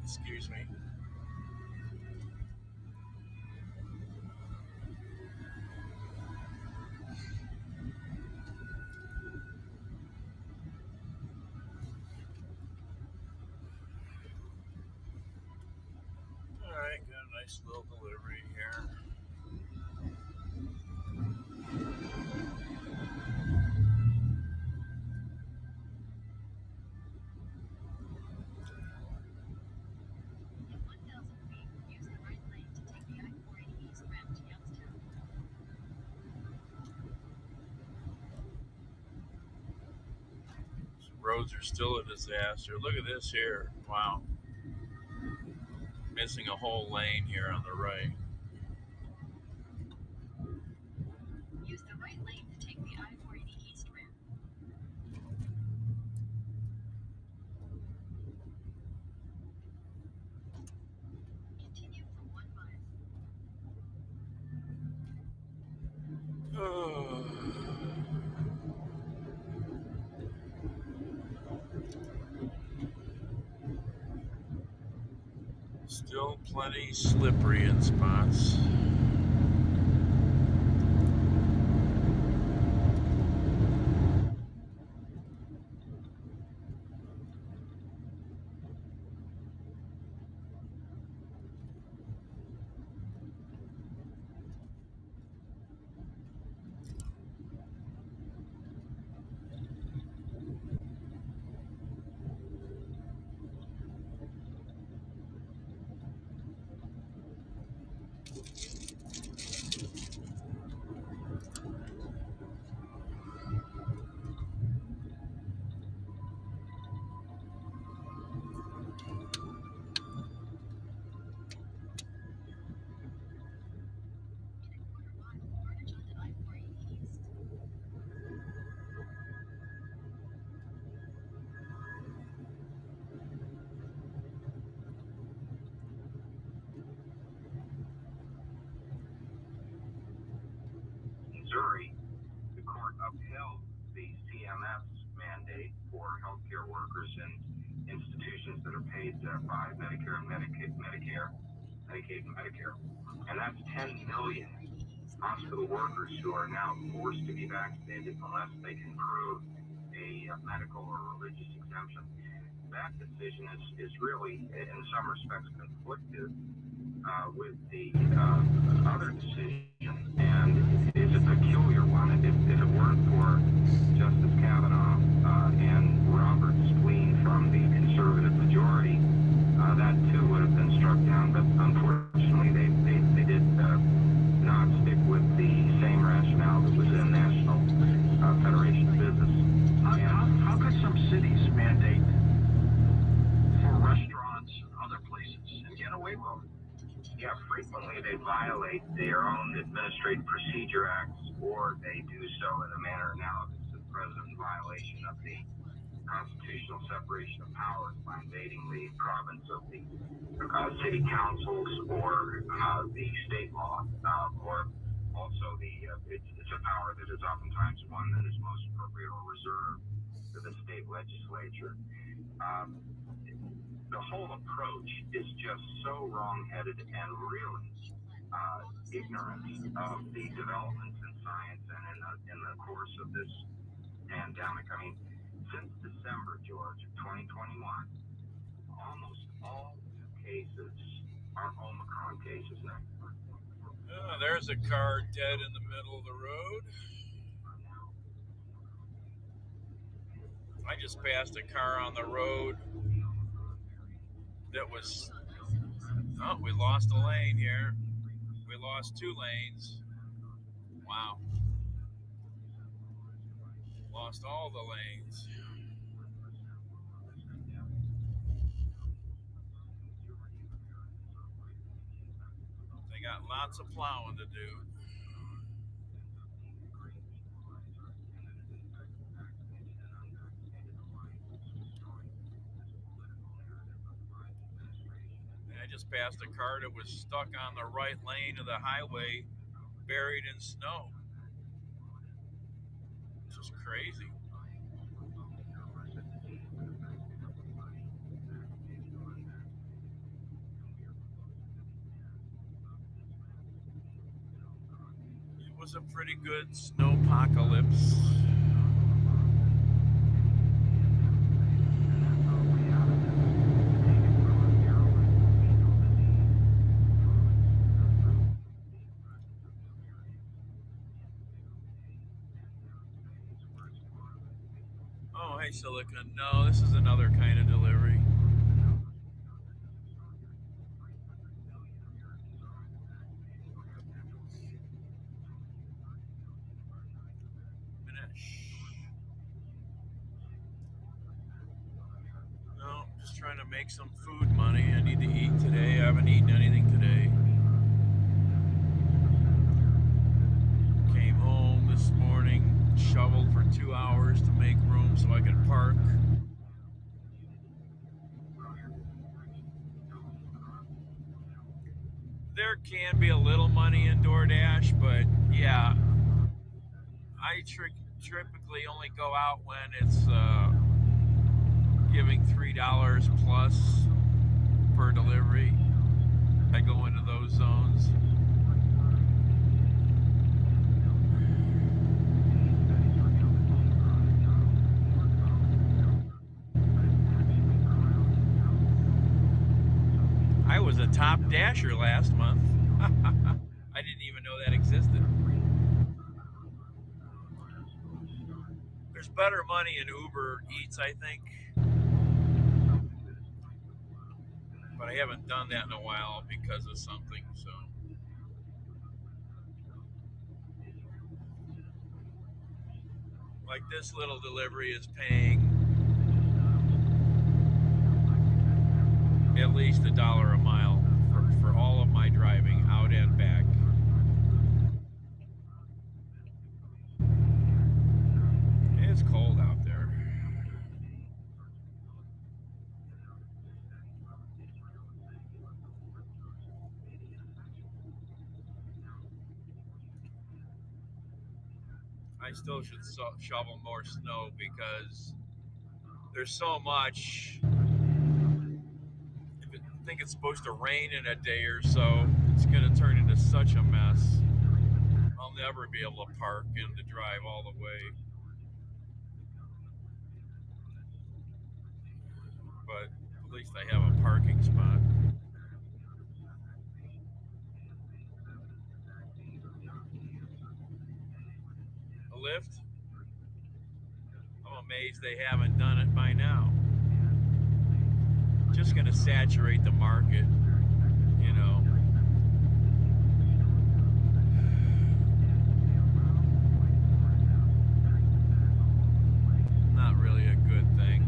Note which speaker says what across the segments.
Speaker 1: Excuse me. All right, got a nice little delivery here. Roads are still a disaster. Look at this here. Wow. Missing a whole lane here on the right. Still plenty slippery in spots.
Speaker 2: Missouri, the court upheld the CMS mandate for healthcare workers and institutions that are paid by Medicare and Medicaid, Medicaid and Medicare. And that's 10 million hospital workers who are now forced to be vaccinated unless they can prove a medical or religious exemption. That decision is really, in some respects, conflicted with the other decision, and it's a peculiar one. If it weren't for Justice Kavanaugh and Robert Spleen from the conservative majority, that too would have been struck down. But unfortunately, they did not stick with the same rationale that was in National Federation of Business.
Speaker 3: How could some cities mandate for restaurants and other places and get away with it?
Speaker 2: Yeah, frequently they violate their own Administrative Procedure Acts, or they do so in a manner analogous to the president in violation of the constitutional separation of powers by invading the province of the city councils or the state law, or also it's a power that is oftentimes one that is most appropriate or reserved to the state legislature. The whole approach is just so wrong-headed and really ignorant of the developments in science and in the course of this pandemic. I mean, since December, George, of 2021, almost all new cases are Omicron cases now.
Speaker 1: There's a car dead in the middle of the road. I just passed a car on the road that was, oh, we lost a lane here. We lost 2 lanes. Wow. Lost all the lanes. They got lots of plowing to do. just passed a car that was stuck on the right lane of the highway, buried in snow. It's just crazy. It was a pretty good snowpocalypse. Oh, hey, Silicon. No, this is another kind of delivery. No, just trying to make some food money. I need to eat today. I haven't eaten anything today. Came home this morning, shoveled for 2 hours to make room so I could park. There can be a little money in DoorDash, but yeah, I typically only go out when it's giving $3 plus per delivery. I go into those zones. I was a top dasher last month. I didn't even know that existed. There's better money in Uber Eats, I think. But I haven't done that in a while because of something, so. Like this little delivery is paying at least $1 a mile for all of my driving out and back. It's cold out there. I still should shovel more snow because there's so much. I think it's supposed to rain in a day or so. It's going to turn into such a mess. I'll never be able to park and to drive all the way. But at least I have a parking spot. A lift? I'm amazed they haven't done it by now. Just going to saturate the market, you know. Not really a good thing.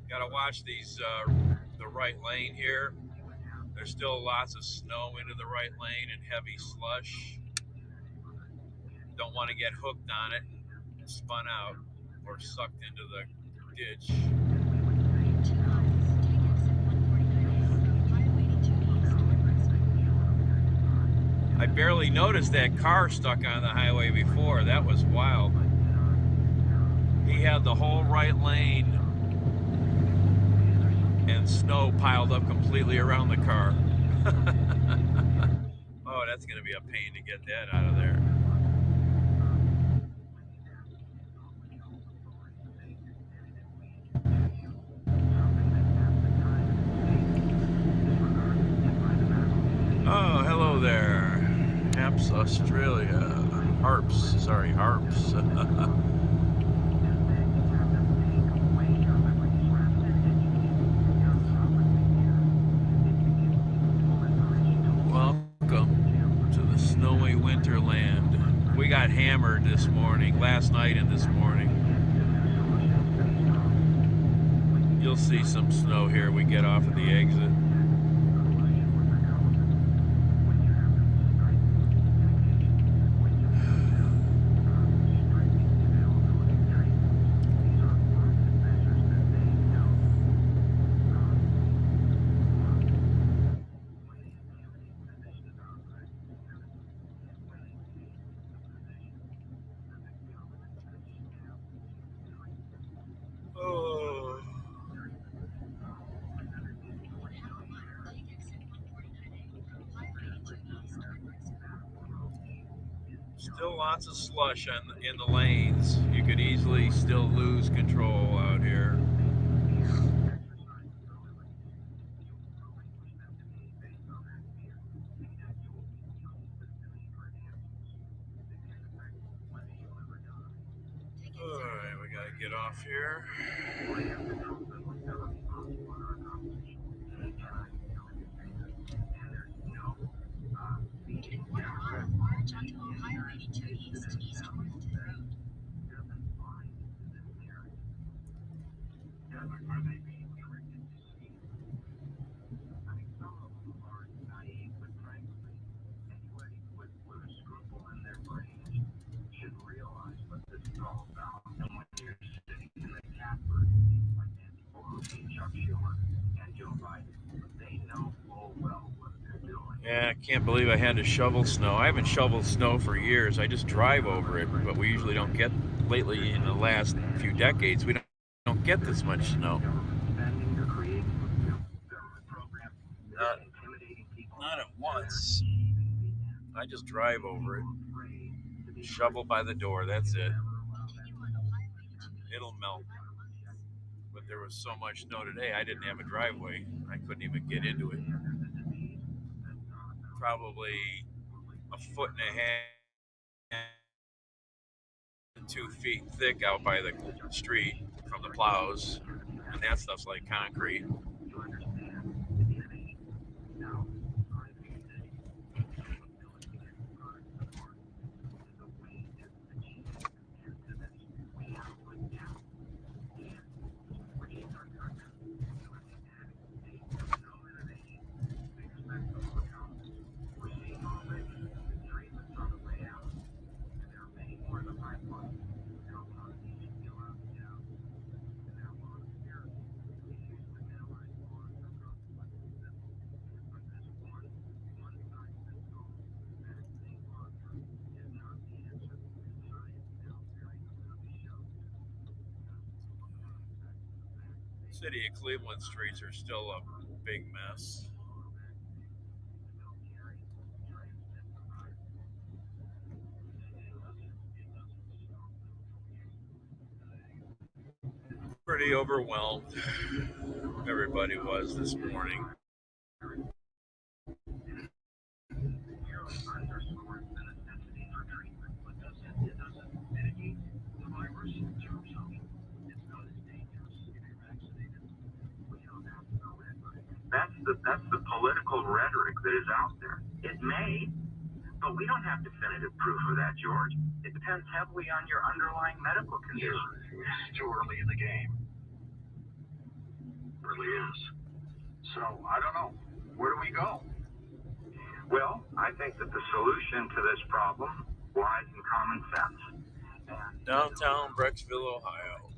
Speaker 1: Gotta watch these, the right lane here. There's still lots of snow into the right lane and heavy slush. Don't want to get hooked on it and spun out or sucked into the ditch. I barely noticed that car stuck on the highway before. That was wild. He had the whole right lane and snow piled up completely around the car. Oh, that's going to be a pain to get that out of there. Oh, hello there. Haps Australia. Harps. Welcome to the snowy winterland. We got hammered this morning, last night and this morning. You'll see some snow here we get off of the exit. Still lots of slush in the lanes. You could easily still lose control out here. Alright, we gotta get off here.
Speaker 4: In a quarter mile, march onto Ohio 82 East Worthington Road.
Speaker 2: Should realize what this is all about. And when you're sitting in the catbird, like Nancy Pelosi, Chuck Schumer, and Joe Biden, they know full well what they're doing.
Speaker 1: Yeah, I can't believe I had to shovel snow. I haven't shoveled snow for years. I just drive over it, but we usually don't get, lately in the last few decades, we don't get this much snow. Not at once. I just drive over it. Shovel by the door, that's it. It'll melt. But there was so much snow today, I didn't have a driveway. I couldn't even get into it. Probably a foot and a half, 2 feet thick out by the street from the plows. And that stuff's like concrete. City of Cleveland streets are still a big mess. Pretty overwhelmed. Everybody was this morning.
Speaker 2: That's the political rhetoric that is out there. It may, but we don't have definitive proof of that, George. It depends heavily on your underlying medical condition.
Speaker 3: It's too early in the game. It really is. So, I don't know. Where do we go?
Speaker 2: Well, I think that the solution to this problem lies in common sense. And
Speaker 1: Downtown Brecksville, Ohio.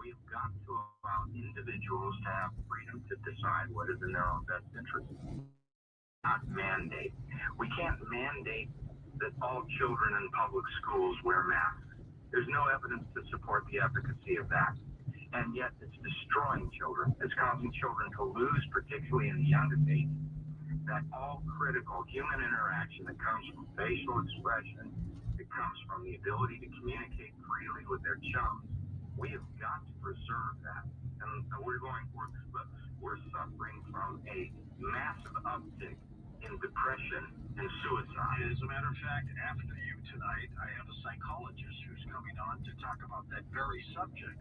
Speaker 2: we've got to allow individuals to have freedom to decide what is in their own best interest. Not mandate. We can't mandate that all children in public schools wear masks. There's no evidence to support the efficacy of that. And yet it's destroying children. It's causing children to lose, particularly in the youngest age, that all critical human interaction that comes from facial expression, that comes from the ability to communicate freely with their chums. We have got to preserve that. And we're suffering from a massive uptick in depression and suicide.
Speaker 3: As a matter of fact, after you tonight, I have a psychologist who's coming on to talk about that very subject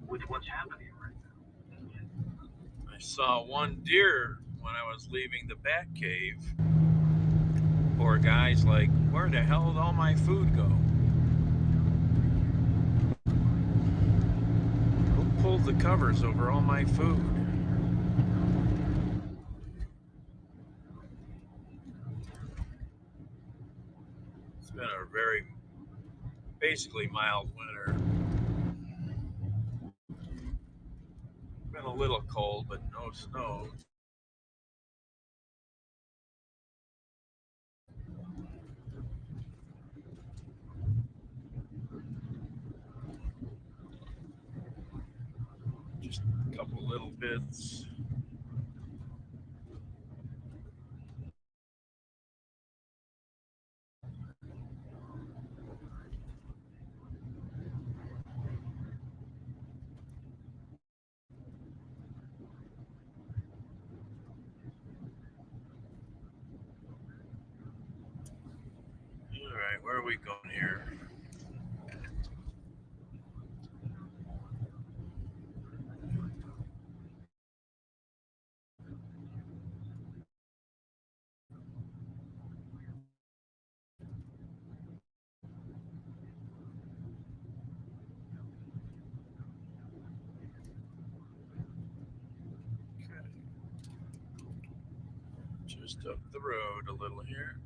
Speaker 3: with what's happening right now.
Speaker 1: I saw one deer when I was leaving the bat cave. Poor guy's like, where the hell did all my food go? Who pulled the covers over all my food? It's been a very, basically mild winter. Been a little cold, but no snow. Just a couple little bits. right, where are we going here? Just up the road a little here.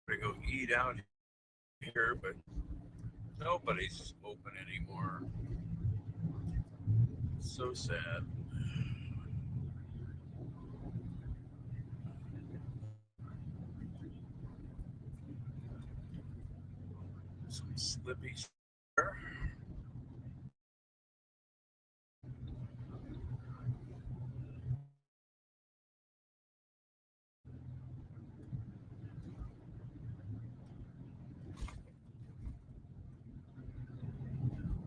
Speaker 1: We go eat out here, but nobody's open anymore. It's so sad. Some slippy.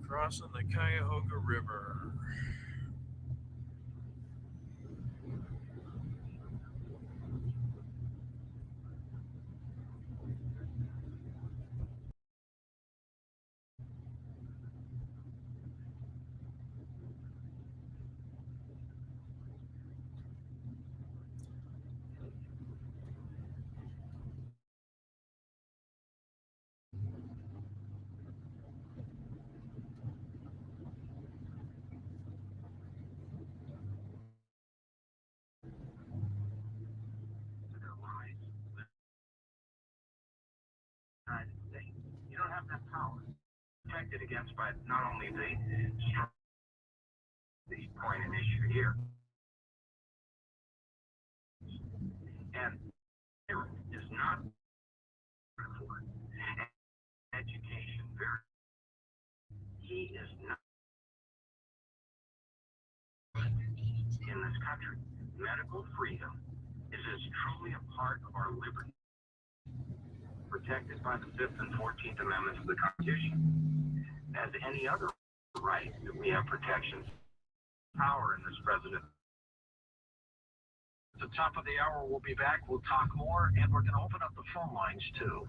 Speaker 1: Crossing the Cuyahoga River.
Speaker 2: United States. You don't have that power. Protected against by not only the point and issue here, and is not for education. Very, he is not in this country. Medical freedom is as truly a part of our liberty, protected by the 5th and 14th Amendments of the Constitution, as any other right that we have protections. Power in this president.
Speaker 3: At the top of the hour, we'll be back. We'll talk more, and we're going to open up the phone lines, too.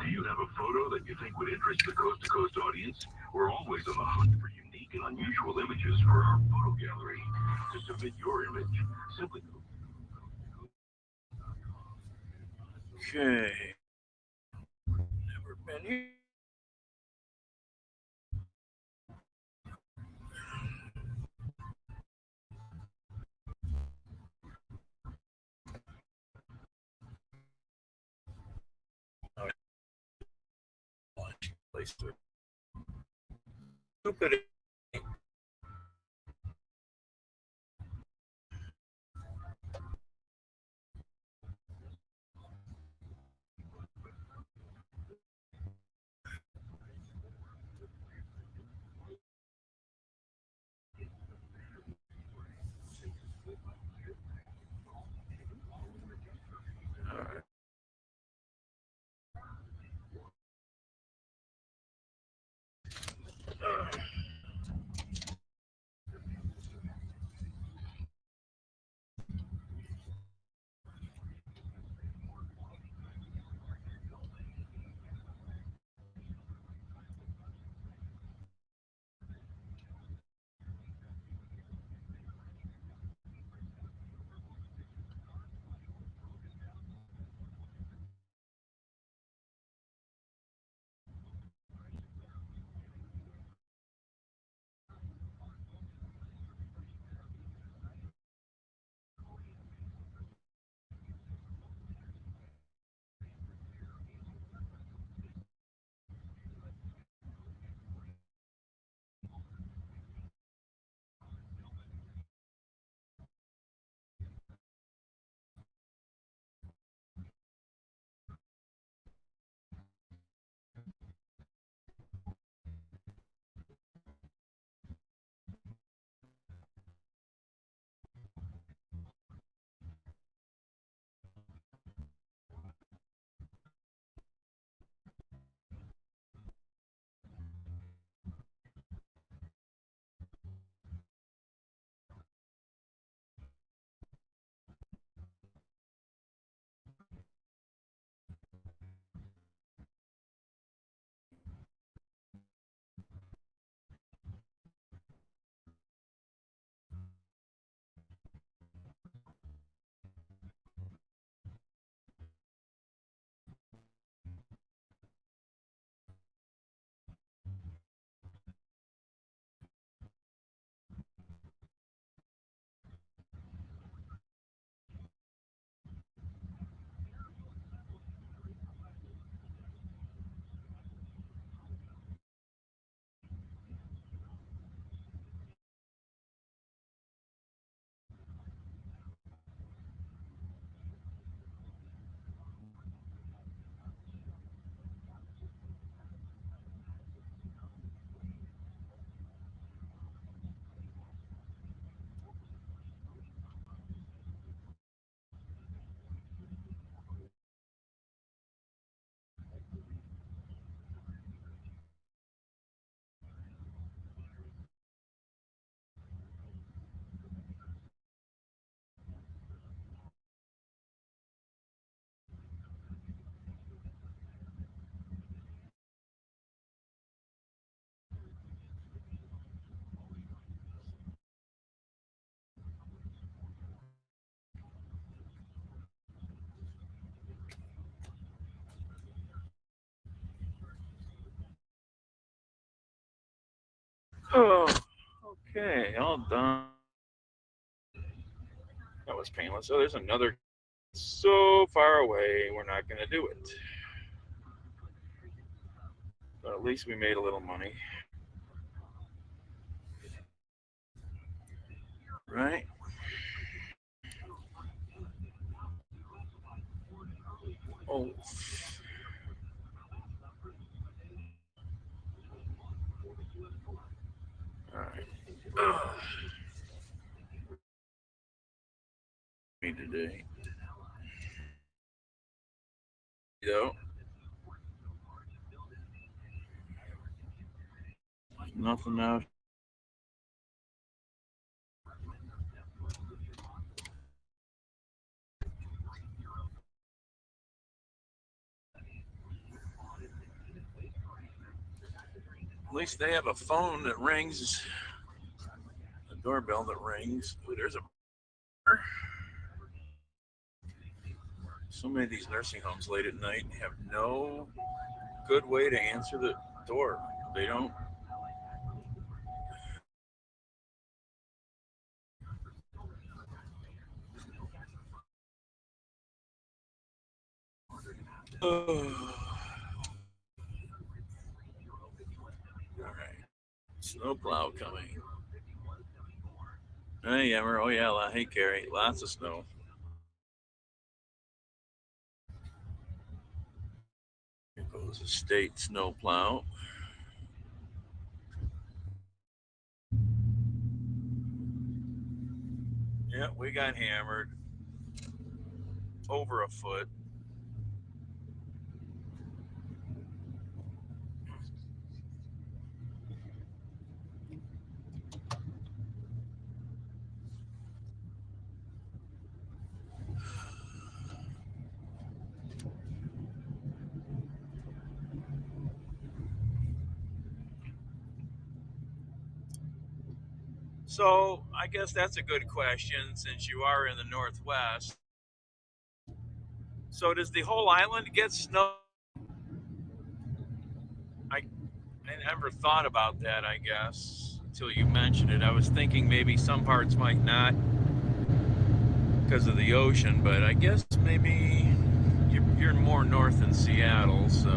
Speaker 5: Do you have a photo that you think would interest the coast-to-coast audience? We're always on the hunt for unique and unusual images for our photo gallery. To submit your image, simply go.
Speaker 1: Okay. Never been here. Place to stupid. Oh, okay, all done. That was painless. Oh, there's another so far away, we're not going to do it. But at least we made a little money. Right? Oh. All right. Me today. You know, nothing out. At least they have a phone that rings, a doorbell that rings. Ooh, there's a. So many of these nursing homes late at night have no good way to answer the door. They don't. Oh. All right. Snowplow coming. Hey, Emmer. Oh, yeah. Hey, Carrie. Lots of snow. Here goes the state snowplow. Yeah, we got hammered. Over a foot. So I guess that's a good question since you are in the Northwest. So does the whole island get snow? I never thought about that, I guess, until you mentioned it. I was thinking maybe some parts might not because of the ocean, but I guess maybe you're more north than Seattle, so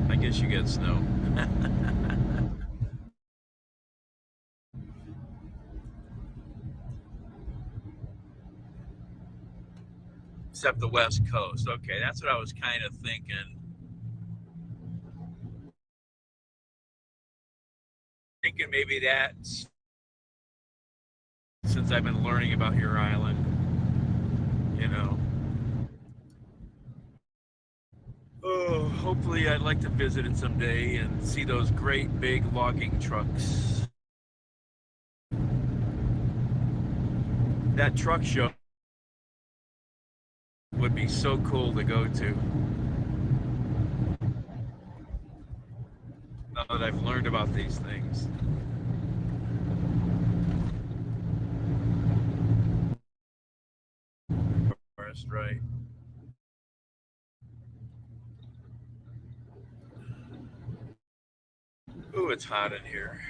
Speaker 1: I guess you get snow. Except the West Coast. Okay, that's what I was kind of thinking. Thinking maybe that's since I've been learning about your island, you know. Oh, hopefully I'd like to visit it someday and see those great big logging trucks. That truck show would be so cool to go to. Now that I've learned about these things. Forest, right. Ooh, it's hot in here.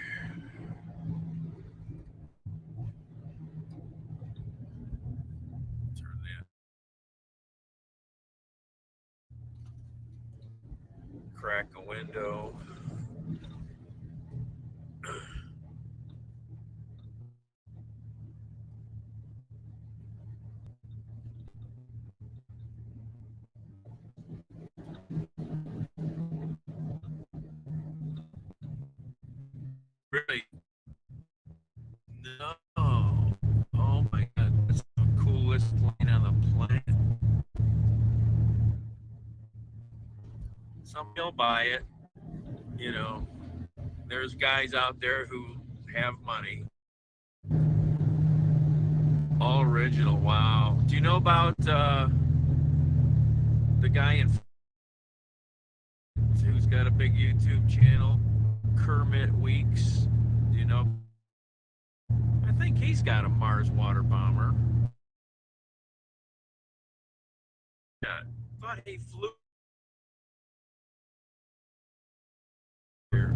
Speaker 1: Turn that. Crack a window. Really? No. Oh my god, that's the coolest plane on the planet. Somebody will buy it. You know, there's guys out there who have money. All original. Wow. Do you know about the guy in who's got a big YouTube channel, Kermit Weeks? Do you know? I think he's got a Mars water bomber. Yeah, thought he flew here.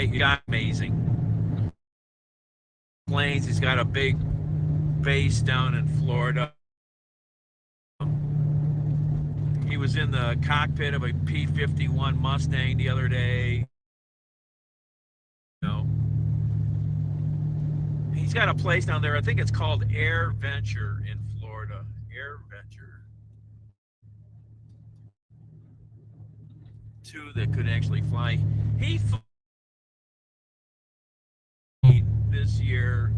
Speaker 1: He got amazing planes. He's got a big base down in Florida. He was in the cockpit of a P-51 Mustang the other day. You know, he's got a place down there. I think it's called Air Venture in Florida. Air Venture. Two that could actually fly. He flew this year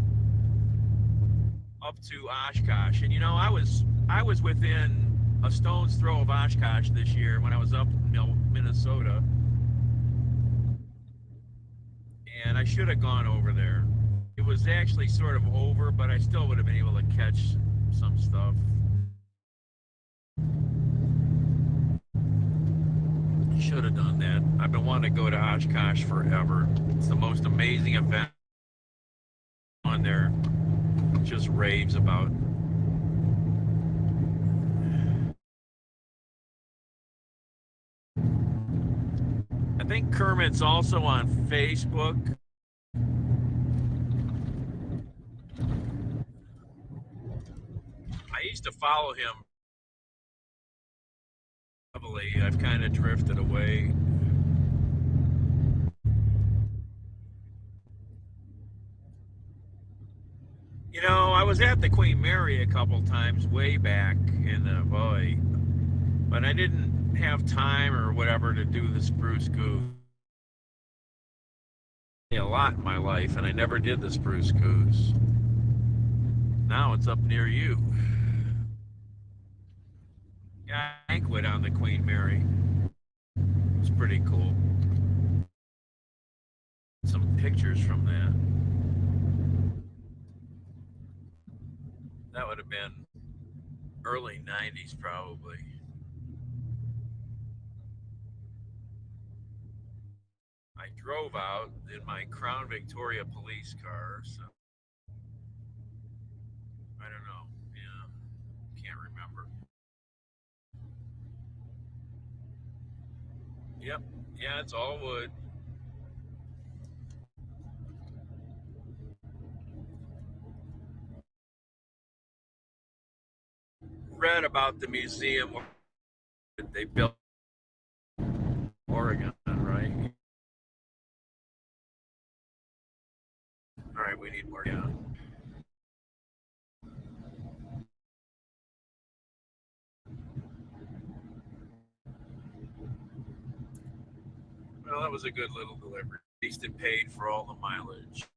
Speaker 1: up to Oshkosh, and you know, I was within a stone's throw of Oshkosh this year when I was up in Minnesota, and I should have gone over there. It was actually sort of over, but I still would have been able to catch some stuff. Should have done that. I've been wanting to go to Oshkosh forever. It's the most amazing event on there. Just raves about. I think Kermit's also on Facebook. I used to follow him heavily. I've kind of drifted away. You know, I was at the Queen Mary a couple times way back in the boy, but I didn't have time or whatever to do the Spruce Goose. A lot in my life, and I never did the Spruce Goose. Now it's up near you. Yeah, banquet on the Queen Mary. It's pretty cool. Some pictures from that. That would have been early 90s probably. I drove out in my Crown Victoria police car, so I don't know. Yeah, can't remember. Yep, yeah, it's all wood. Read about the museum that they built in Oregon, right? All right, we need more. Yeah. Well, that was a good little delivery. At least it paid for all the mileage.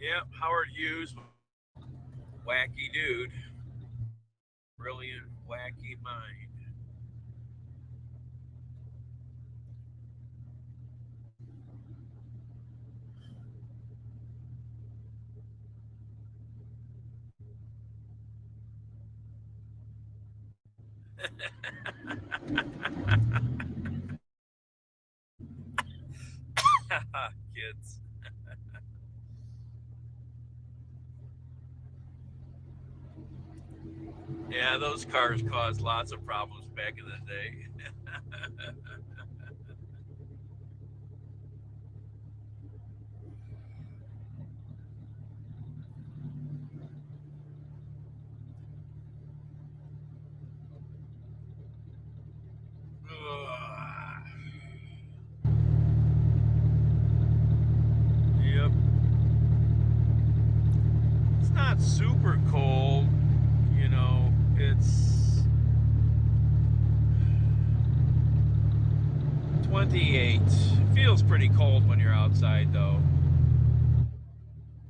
Speaker 1: Yep, Howard Hughes, wacky dude, brilliant, wacky mind. Kids. Yeah, those cars caused lots of problems back in the day. Yep. It's not super cold, you know, it's 28. It feels pretty cold when you're outside though.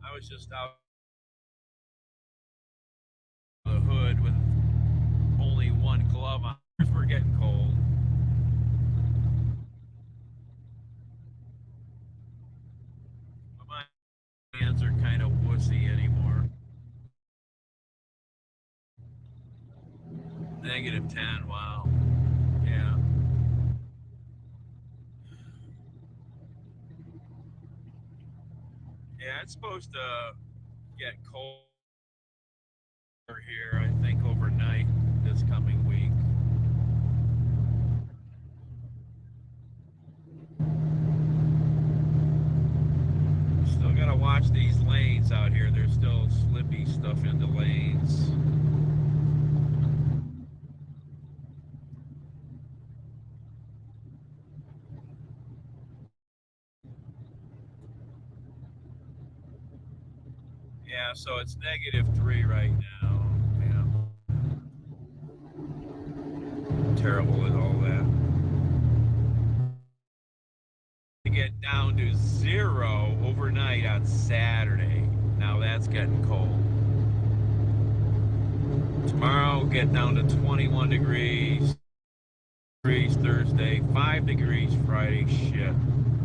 Speaker 1: I was just out the hood with only one glove on. We're getting cold. But my hands are kind of wussy anymore. -10, wow. Yeah. Yeah, it's supposed to get cold here, I think, overnight this coming week. Still gotta watch these lanes out here. There's still slippy stuff in the lanes. Yeah, so it's -3 right now. Yeah. Terrible with all that. To get down to 0 overnight on Saturday. Now that's getting cold. Tomorrow get down to 21 degrees. Thursday, 5 degrees Friday. Shit.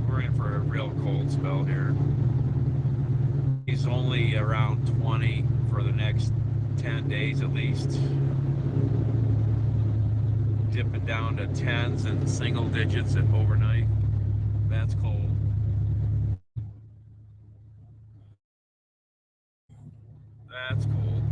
Speaker 1: We're in for a real cold spell here. He's only around 20 for the next 10 days at least. Dipping down to 10s and single digits at overnight. That's cold. That's cold.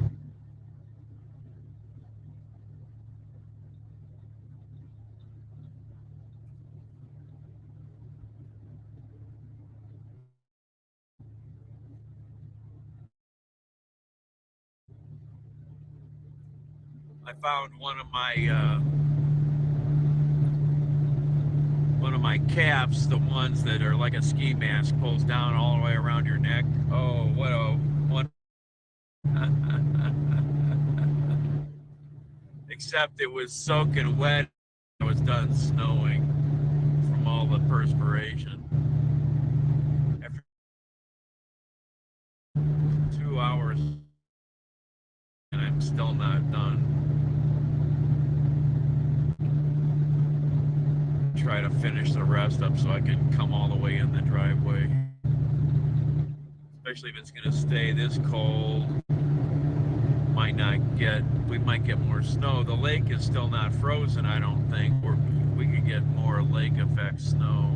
Speaker 1: I found one of my caps, the ones that are like a ski mask, pulls down all the way around your neck. Oh, what except it was soaking wet. It was done snowing from all the perspiration. After 2 hours, and I'm still not done. Try to finish the rest up so I can come all the way in the driveway. Especially if it's going to stay this cold. We might get more snow. The lake is still not frozen, I don't think. We could get more lake effect snow.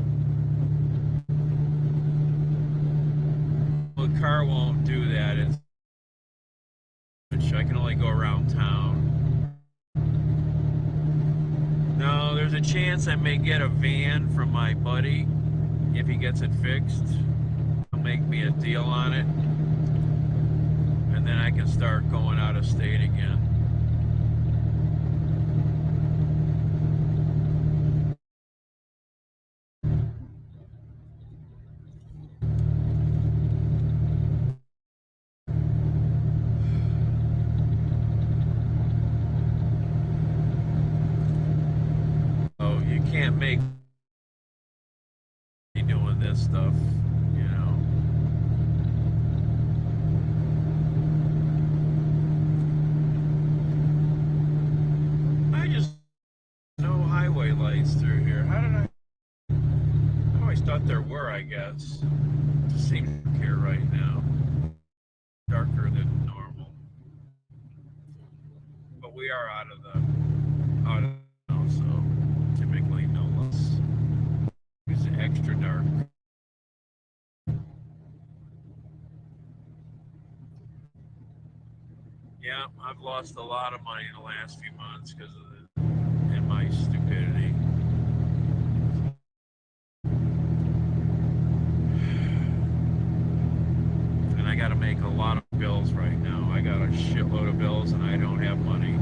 Speaker 1: The car won't do that. I can only go around town. No, there's a chance I may get a van from my buddy if he gets it fixed. He'll make me a deal on it. And then I can start going out of state again. Oh, you can't make me doing this stuff, you know. I just no highway lights through here. I always thought there were, I guess. Just seems here right now. Darker than normal. But we are out of now, so typically no less. It's extra dark. Yeah, I've lost a lot of money in the last few months because of my stupidity. And I got to make a lot of bills right now. I got a shitload of bills and I don't have money.